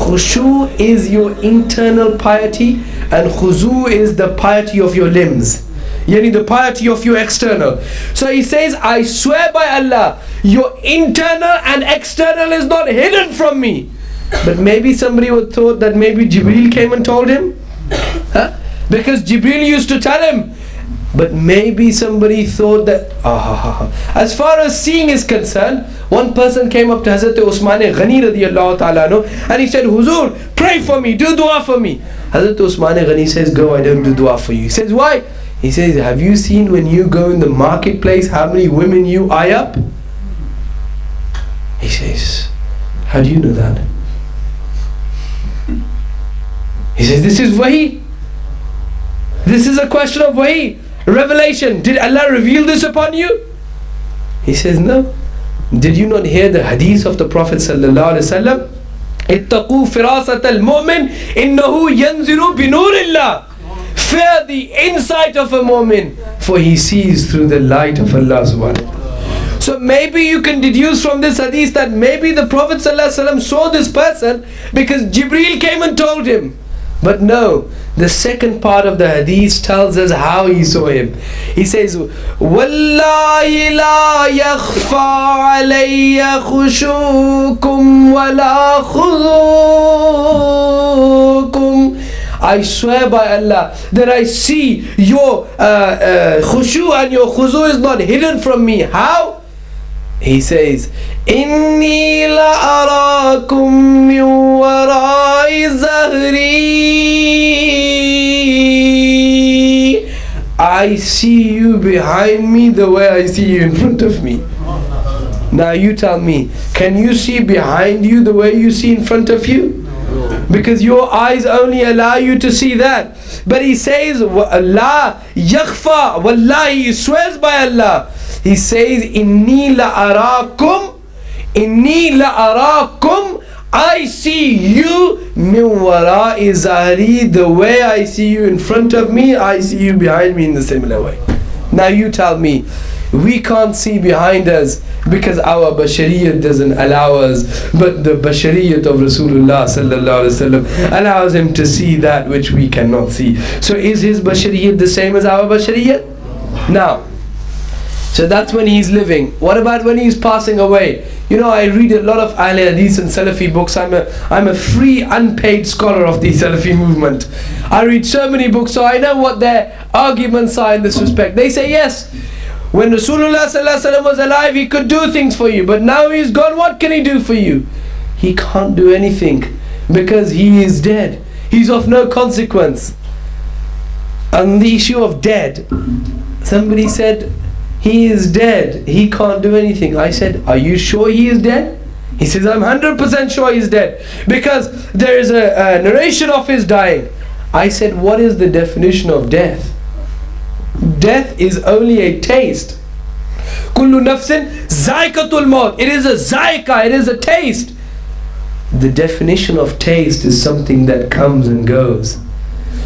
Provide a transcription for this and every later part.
Khushu is your internal piety, and khuzu is the piety of your limbs. Yani the piety of your external. So he says, I swear by Allah, your internal and external is not hidden from me. But maybe somebody would thought that maybe Jibreel came and told him. Huh? Because Jibreel used to tell him. But maybe somebody thought that, as far as seeing is concerned, one person came up to Hazrat Usman Ghani radiyallahu ta'ala anhu, and he said, Huzur, pray for me, do dua for me. Hazrat Usman Ghani says, go, I don't do dua for you. He says, why? He says, have you seen when you go in the marketplace how many women you eye up? He says, how do you know that? He says, this is wahi. This is a question of wahi. Revelation. Did Allah reveal this upon you? He says, no. Did you not hear the hadith of the Prophet sallallahu alaihi wasallam? Ittaqu firasat al-mu'min innahu yanziru binurillah. Fear the insight of a mu'min, for he sees through the light of Allah subhanahu wa ta'ala. So maybe you can deduce from this hadith that maybe the Prophet sallallahu alaihi wasallam saw this person because Jibreel came and told him. But no, the second part of the hadith tells us how he saw him. He says, Wallahi la yakhfa alayya khushukum wa la khuzukum. I swear by Allah that I see your khushu and your khuzu is not hidden from me. How? He says, Inni la arakum min warai zahri. I see you behind me the way I see you in front of me. Now you tell me, can you see behind you the way you see in front of you? Because your eyes only allow you to see that. But he says, Allah yakhfa, wallahi, he swears by Allah. He says, Inni la arakum, I see you min wara'i zahri, the way I see you in front of me, I see you behind me in the similar way. Now you tell me, we can't see behind us because our bashariyat doesn't allow us, but the bashariyat of Rasulullah sallallahu alaihi wasallam allows him to see that which we cannot see. So is his bashariyat the same as our bashariyat? Now, so that's when he's living. What about when he's passing away? You know, I read a lot of Ahl Hadith and Salafi books. I'm a free, unpaid scholar of the Salafi movement. I read so many books, so I know what their arguments are in this respect. They say, yes, when Rasulullah sallallahu alaihi wasallam was alive, he could do things for you. But now he's gone, what can he do for you? He can't do anything because he is dead. He's of no consequence. On the issue of dead, somebody said, he is dead, he can't do anything. I said, are you sure he is dead? He says, I'm 100% sure he's dead, because there is a narration of his dying. I said, what is the definition of death? Death is only a taste. Kullu nafsin zaikatul maut. It is a zaika, it is a taste. The definition of taste is something that comes and goes.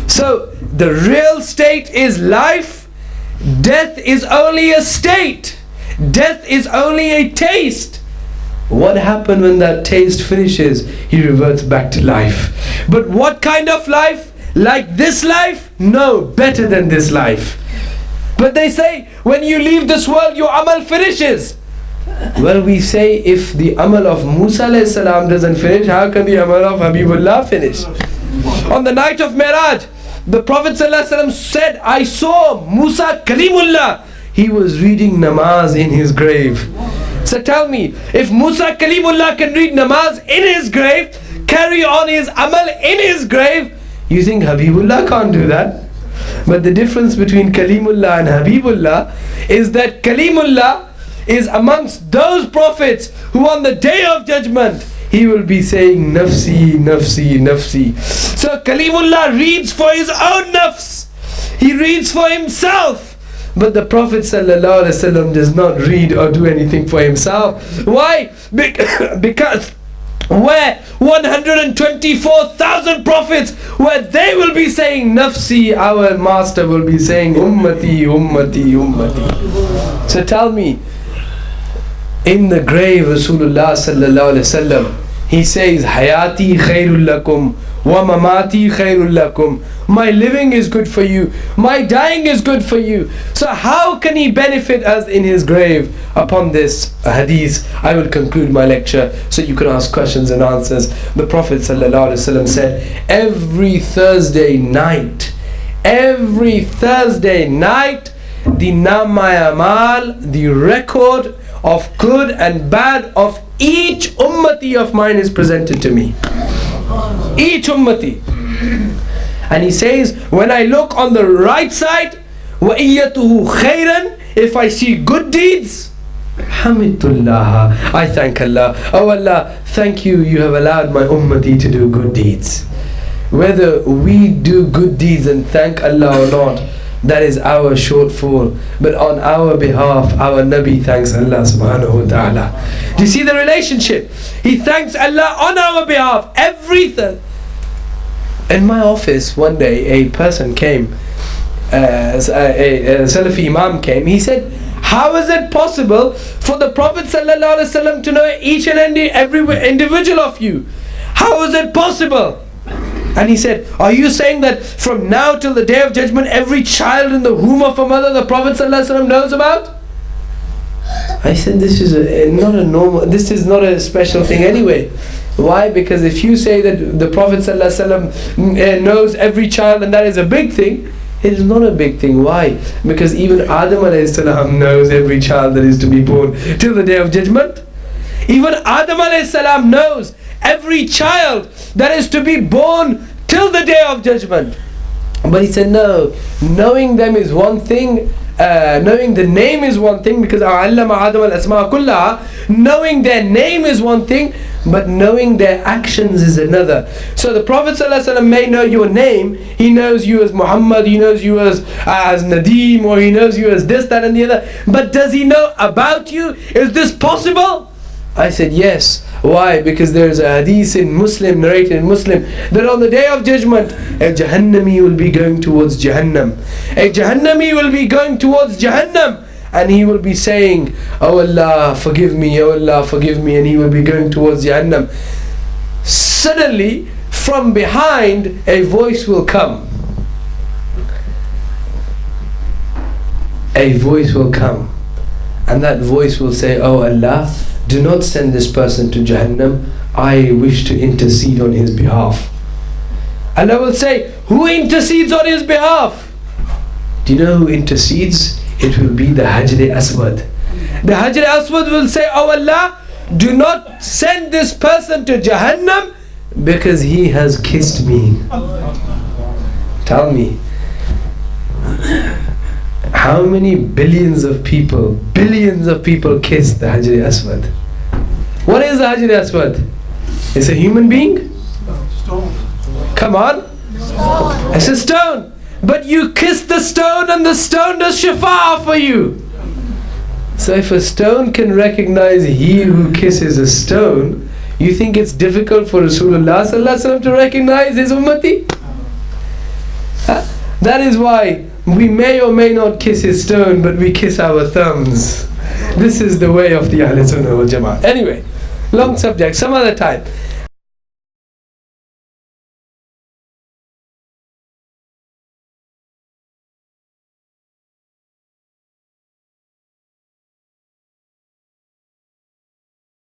So the real state is life. Death is only a state. Death is only a taste. What happened when that taste finishes? He reverts back to life. But what kind of life? Like this life? No, better than this life. But they say, when you leave this world, your amal finishes. Well, we say, if the amal of Musa alayhi salam doesn't finish, how can the amal of Habibullah finish? On the night of Miraj, the Prophet ﷺ said, I saw Musa Kalimullah. He was reading namaz in his grave. So tell me, if Musa Kalimullah can read namaz in his grave, carry on his amal in his grave, you think Habibullah can't do that? But the difference between Kalimullah and Habibullah is that Kalimullah is amongst those prophets who on the day of judgment, he will be saying, Nafsi, Nafsi, Nafsi. So Kalimullah reads for his own nafs. He reads for himself. But the Prophet ﷺ does not read or do anything for himself. Why? Because where 124,000 prophets, where they will be saying Nafsi, our master will be saying Ummati, Ummati, Ummati. So tell me, in the grave Rasulullah ﷺ, he says, Hayati khairul lakum wa mamati khairul lakum. My living is good for you, my dying is good for you. So how can he benefit us in his grave? Upon this hadith, I will conclude my lecture so you can ask questions and answers. The Prophet ﷺ said, every Thursday night, the Namai Amal, the record of good and bad of each ummati of mine is presented to me. Each ummati. And he says, when I look on the right side, وَإِيَّتُهُ خَيْرًا, if I see good deeds, Hamidullah, I thank Allah. Oh Allah, thank you, you have allowed my ummati to do good deeds. Whether we do good deeds and thank Allah or not, that is our shortfall. But on our behalf, our Nabi thanks Allah subhanahu wa ta'ala. Do you see the relationship? He thanks Allah on our behalf. Everything. In my office one day, a person came, a Salafi Imam came. He said, how is it possible for the Prophet ﷺ to know each and every individual of you? How is it possible? And he said, are you saying that from now till the day of judgment, every child in the womb of a mother the Prophet ﷺ knows about? I said, this is not a special thing anyway. Why? Because if you say that the Prophet ﷺ knows every child and that is a big thing, it is not a big thing. Why? Because even Adam a.s. knows every child that is to be born till the day of judgment. Even Adam a.s. knows every child that is to be born till the day of judgment. But he said, no, knowing them is one thing, knowing the name is one thing, because Allama Adam al-Asma kullaha, knowing their name is one thing, but knowing their actions is another. So the Prophet ﷺ may know your name, he knows you as Muhammad, he knows you as Nadeem, or he knows you as this, that and the other, but does he know about you? Is this possible? I said yes. Why? Because there is a hadith in Muslim, narrated in Muslim, that on the day of judgment, a Jahannami will be going towards Jahannam. A Jahannami will be going towards Jahannam, and he will be saying, oh Allah, forgive me, oh Allah, forgive me, and he will be going towards Jahannam. Suddenly, from behind, a voice will come. A voice will come, and that voice will say, oh Allah, do not send this person to Jahannam, I wish to intercede on his behalf. Allah will say, who intercedes on his behalf? Do you know who intercedes? It will be the Hajar Aswad. The Hajar Aswad will say, oh Allah, do not send this person to Jahannam because he has kissed me. Tell me, how many billions of people kiss the Hajar Aswad? What is the Hajar Aswad? It's a human being? Stone. Come on. It's a stone. But you kiss the stone and the stone does shafa'ah for you. So if a stone can recognize he who kisses a stone, you think it's difficult for Rasulullah ﷺ to recognize his ummati? That is why we may or may not kiss his stone, but we kiss our thumbs. This is the way of the Ahl Sunnah wal Jama'ah. Anyway, long subject, some other time.